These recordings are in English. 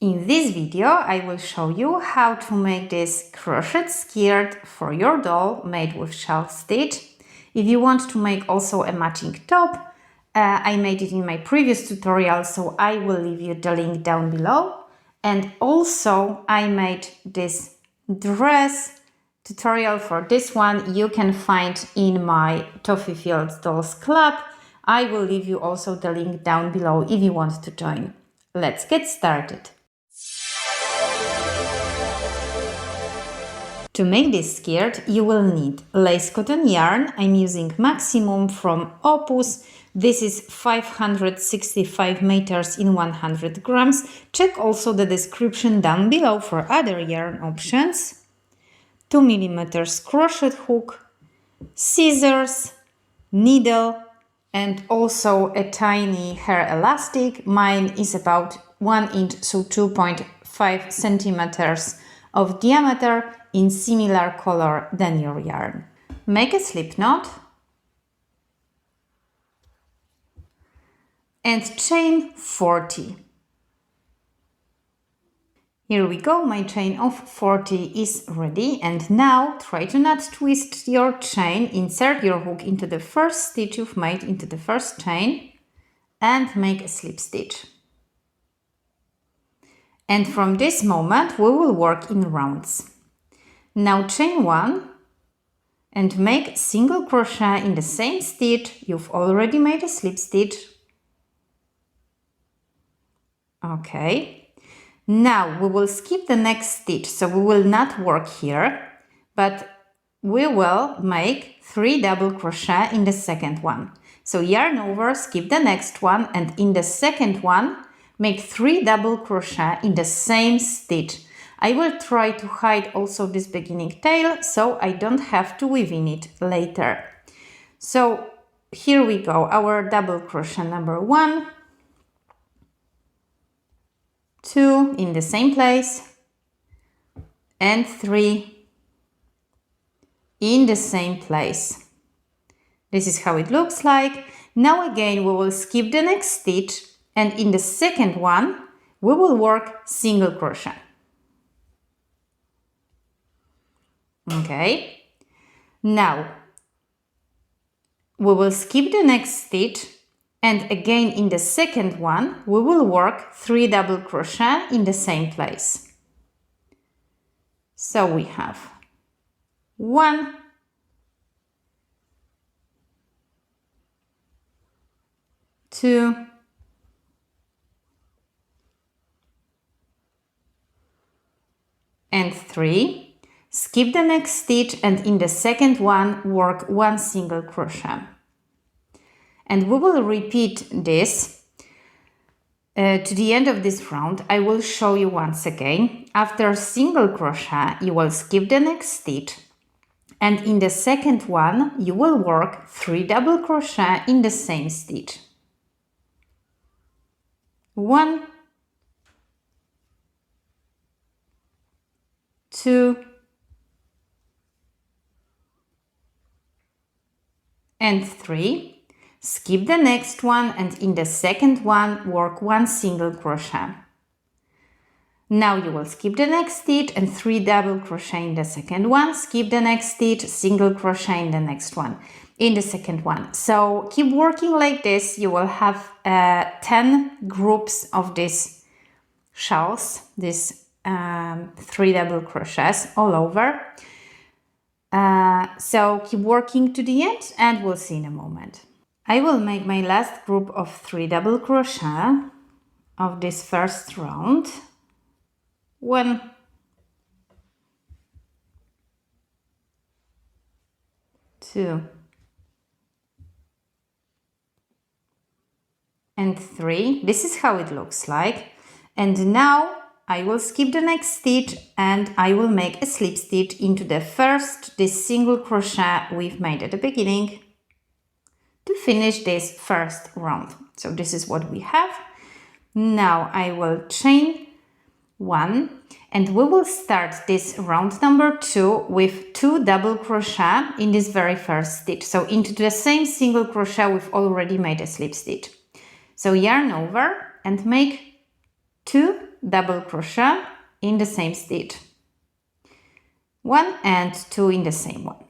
In this video, I will show you how to make this crochet skirt for your doll made with shell stitch. If you want to make also a matching top, I made it in my previous tutorial, so I will leave you the link down below. And also I made this dress tutorial for this one. You can find in my Toffee Fields Dolls Club. I will leave you also the link down below if you want to join. Let's get started. To make this skirt, you will need lace cotton yarn. I'm using Maximum from Opus. This is 565 meters in 100 grams. Check also the description down below for other yarn options. 2 mm crochet hook, scissors, needle, and also a tiny hair elastic. Mine is about 1 inch, so 2.5 centimeters of diameter in similar color than your yarn. Make a slip knot and chain 40. Here we go, my chain of 40 is ready, and now try to not twist your chain. Insert your hook into the first stitch you've made into the first chain and make a slip stitch. And from this moment we will work in rounds. Now chain 1 and make single crochet in the same stitch. You've already made a slip stitch. Okay. Now we will skip the next stitch, so we will not work here, but we will make 3 double crochet in the second one. So yarn over, skip the next one, and in the second one make 3 double crochet in the same stitch. I will try to hide also this beginning tail, so I don't have to weave in it later. So here we go, our double crochet number 1, 2 in the same place, and 3 in the same place. This is how it looks like. Now again we will skip the next stitch, and in the second one we will work single crochet. Okay, now we will skip the next stitch, and again in the second one we will work 3 double crochet in the same place. So we have 1, 2, and 3. Skip the next stitch, and in the second one work 1 single crochet. And we will repeat this to the end of this round. I will show you once again. After single crochet you will skip the next stitch, and in the second one you will work 3 double crochet in the same stitch. 1, 2, and 3. Skip the next one, and in the second one work 1 single crochet. Now you will skip the next stitch and 3 double crochet in the second one, skip the next stitch, single crochet in the next one, in the second one. So keep working like this. You will have 10 groups of these shells, these 3 double crochets all over. So keep working to the end, and we'll see in a moment. I will make my last group of 3 double crochet of this first round. 1, 2, and 3. This is how it looks like. And now I will skip the next stitch, and I will make a slip stitch into the first, this single crochet we've made at the beginning, to finish this first round. So this is what we have. Now I will chain 1, and we will start this round number 2 with 2 double crochet in this very first stitch. So into the same single crochet we've already made a slip stitch. So yarn over and make 2 double crochet in the same stitch, 1 and 2 in the same one.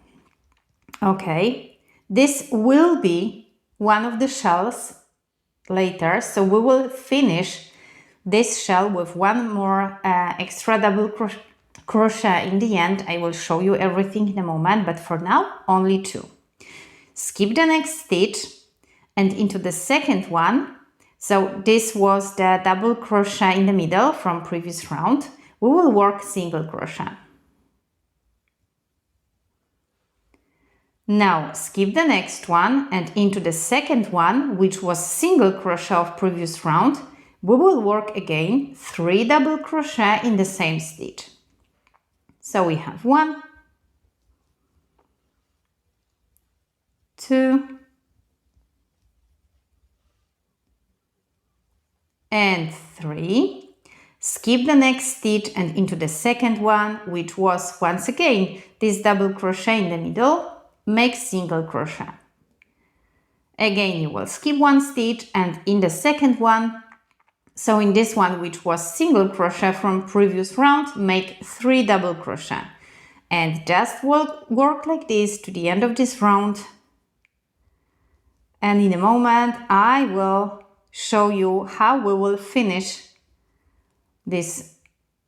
Okay, this will be one of the shells later, so we will finish this shell with one more extra double crochet in the end. I will show you everything in a moment, but for now only 2. Skip the next stitch and into the second one. So this was the double crochet in the middle from previous round. We will work single crochet. Now skip the next one and into the second one, which was single crochet of previous round. We will work again 3 double crochet in the same stitch. So we have 1, 2, and 3. Skip the next stitch and into the second one, which was once again this double crochet in the middle. Make single crochet. Again, you will skip one stitch and in the second one, so in this one, which was single crochet from previous round, make 3 double crochet and just work like this to the end of this round. And in a moment, I will show you how we will finish this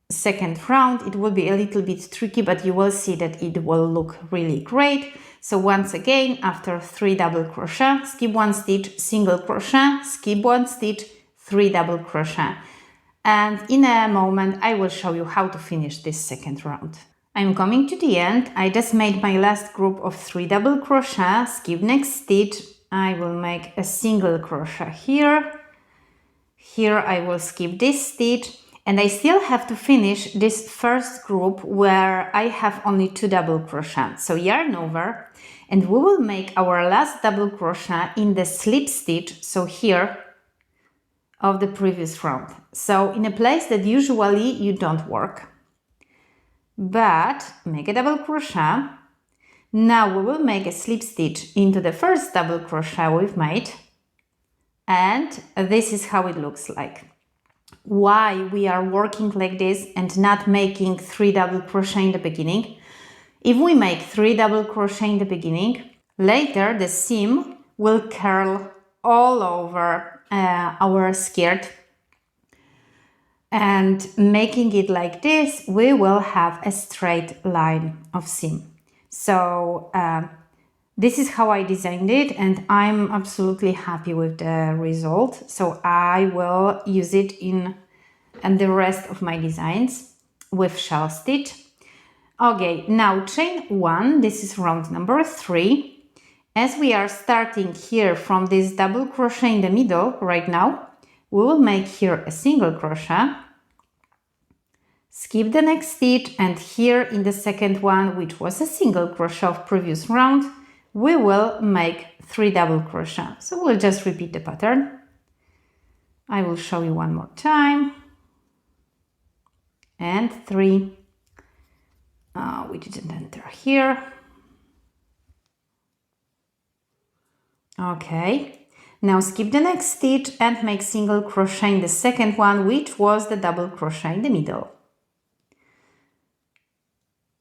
second round. It will be a little bit tricky, but you will see that it will look really great. So once again, after 3 double crochet, skip one stitch, single crochet, skip one stitch, 3 double crochet. And in a moment, I will show you how to finish this second round. I'm coming to the end. I just made my last group of 3 double crochet, skip next stitch. I will make a single crochet here. Here I will skip this stitch. And I still have to finish this first group where I have only 2 double crochet. So yarn over, and we will make our last double crochet in the slip stitch, so here, of the previous round. So in a place that usually you don't work. But make a double crochet. Now we will make a slip stitch into the first double crochet we've made. And this is how it looks like. Why we are working like this and not making 3 double crochet in the beginning. If we make 3 double crochet in the beginning, later the seam will curl all over our skirt, and making it like this, we will have a straight line of seam. So this is how I designed it, and I'm absolutely happy with the result. So I will use it in the rest of my designs with shell stitch. Okay, now chain 1, this is round number 3. As we are starting here from this double crochet in the middle right now, we will make here a single crochet, skip the next stitch, and here in the second one, which was a single crochet of previous round, we will make 3 double crochet. So we'll just repeat the pattern. I will show you one more time. And 3. We didn't enter here. Okay, now skip the next stitch and make single crochet in the second one, which was the double crochet in the middle.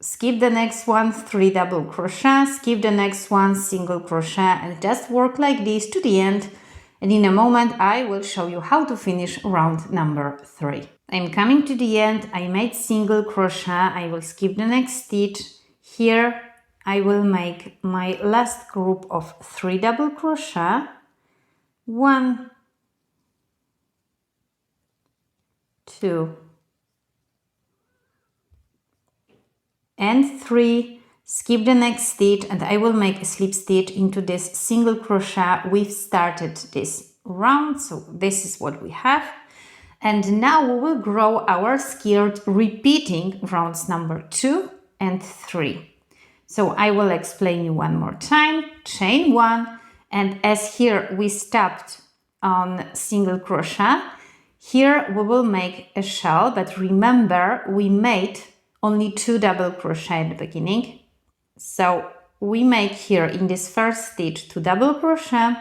Skip the next one, 3 double crochet, skip the next one, single crochet, and just work like this to the end. And in a moment, I will show you how to finish round number 3. I'm coming to the end. I made single crochet. I will skip the next stitch. Here I will make my last group of 3 double crochet. 1, 2, and 3. Skip the next stitch, and I will make a slip stitch into this single crochet we've started this round. So this is what we have. And now we will grow our skirt repeating rounds number 2 and 3. So I will explain you one more time. Chain 1, and as here we stopped on single crochet, here we will make a shell, but remember we made only 2 double crochet at the beginning. So we make here in this first stitch 2 double crochet,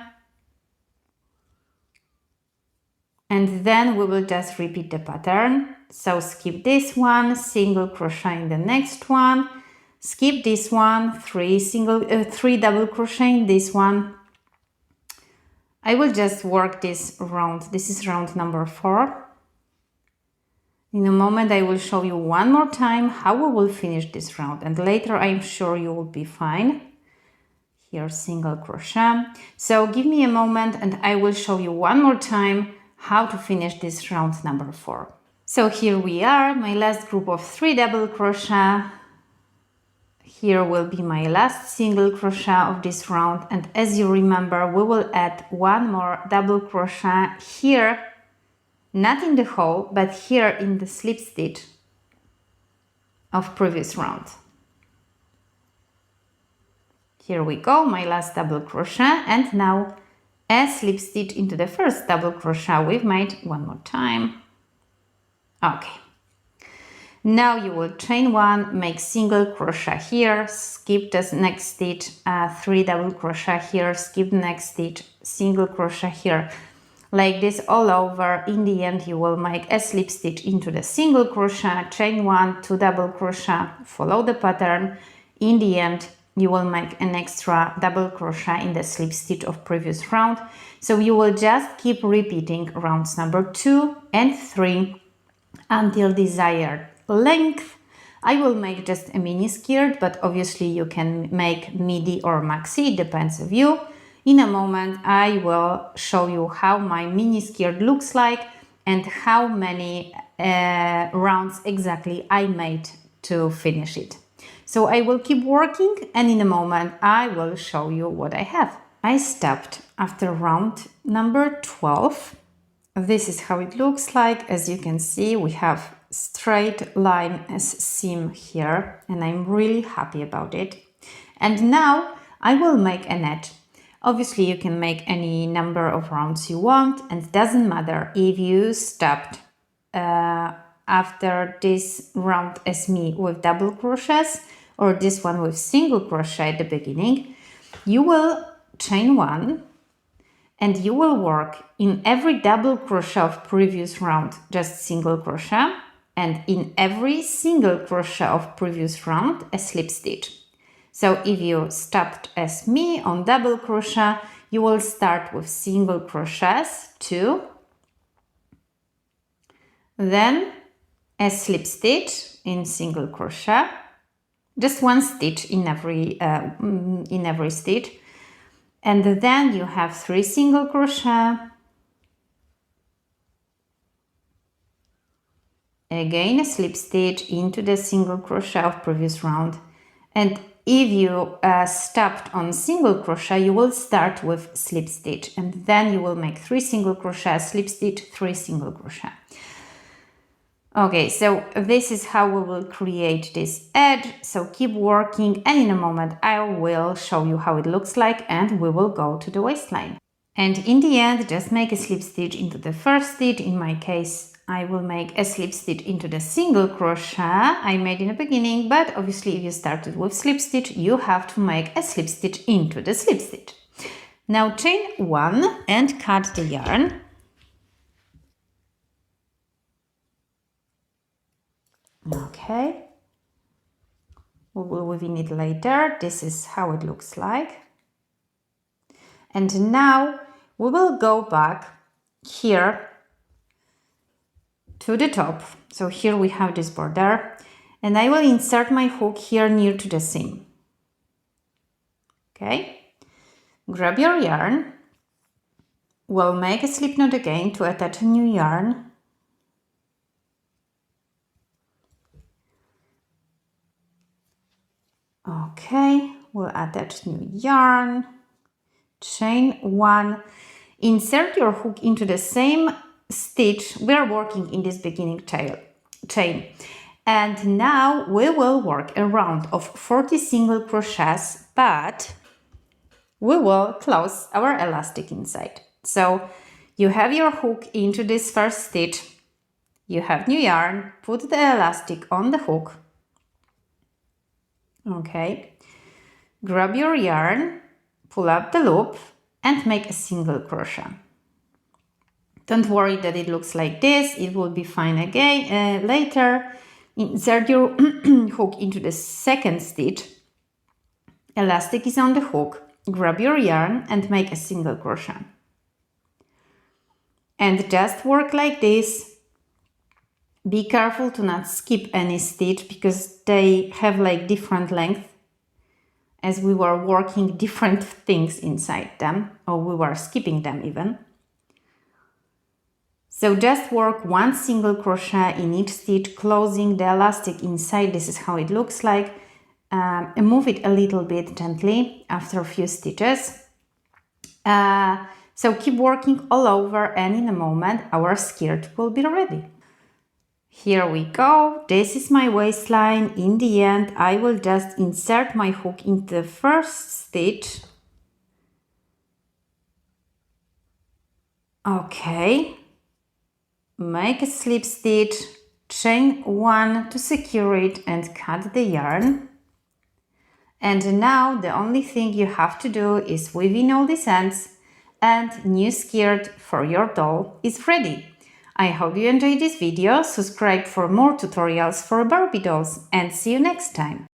And then we will just repeat the pattern. So skip this one, single crochet in the next one, skip this one, three double crochet in this one. I will just work this round. This is round number 4. In a moment I will show you one more time how we will finish this round, and later I'm sure you will be fine. Here, single crochet. So give me a moment and I will show you one more time how to finish this round number 4. So here we are, my last group of 3 double crochet. Here will be my last single crochet of this round, and as you remember, we will add one more double crochet here, not in the hole, but here in the slip stitch of previous round. Here we go, my last double crochet, and now a slip stitch into the first double crochet we've made one more time. Okay. Now you will chain 1, make single crochet here, skip the next stitch, 3 double crochet here, skip the next stitch, single crochet here. Like this all over. In the end you will make a slip stitch into the single crochet, chain 1, 2 double crochet, follow the pattern. In the end you will make an extra double crochet in the slip stitch of previous round. So you will just keep repeating rounds number 2 and 3 until desired length. I will make just a mini skirt, but obviously you can make midi or maxi, it depends on you. In a moment I will show you how my mini skirt looks like and how many rounds exactly I made to finish it. So I will keep working, and in a moment I will show you what I have. I stopped after round number 12. This is how it looks like. As you can see, we have straight line as seam here, and I'm really happy about it. And now I will make an edge. Obviously you can make any number of rounds you want, and it doesn't matter if you stopped after this round as me with double crochets or this one with single crochet at the beginning. You will chain 1 and you will work in every double crochet of previous round just single crochet, and in every single crochet of previous round a slip stitch. So if you stopped as me on double crochet, you will start with single crochets 2, then a slip stitch in single crochet, just 1 stitch in every stitch, and then you have 3 single crochet, again a slip stitch into the single crochet of previous round, and if you stopped on single crochet, you will start with slip stitch, and then you will make 3 single crochet, slip stitch, 3 single crochet. Okay, so this is how we will create this edge. So keep working, and in a moment I will show you how it looks like, and we will go to the waistline. And in the end, just make a slip stitch into the first stitch. In my case, I will make a slip stitch into the single crochet I made in the beginning, but obviously if you started with slip stitch, you have to make a slip stitch into the slip stitch. Now chain 1 and cut the yarn. Okay, we will weave it later. This is how it looks like. And now we will go back here to the top. So here we have this border, and I will insert my hook here near to the seam. Okay, grab your yarn. We'll make a slip knot again to attach a new yarn. Okay, we'll attach new yarn, chain 1, insert your hook into the same stitch we are working in this beginning chain. And now we will work a round of 40 single crochets, but we will close our elastic inside. So you have your hook into this first stitch, you have new yarn, put the elastic on the hook. Okay, grab your yarn, pull up the loop and make a single crochet. Don't worry that it looks like this, it will be fine again later. Insert your hook into the second stitch. Elastic is on the hook. Grab your yarn and make a single crochet. And just work like this. Be careful to not skip any stitch because they have like different length, as we were working different things inside them, or we were skipping them even. So just work one single crochet in each stitch, closing the elastic inside. This is how it looks like. And move it a little bit gently after a few stitches. So keep working all over, and in a moment our skirt will be ready. Here we go. This is my waistline. In the end, I will just insert my hook into the first stitch. Okay. Make a slip stitch, chain one to secure it and cut the yarn. And now the only thing you have to do is weave in all these ends, and new skirt for your doll is ready. I hope you enjoyed this video. Subscribe for more tutorials for Barbie dolls, and see you next time.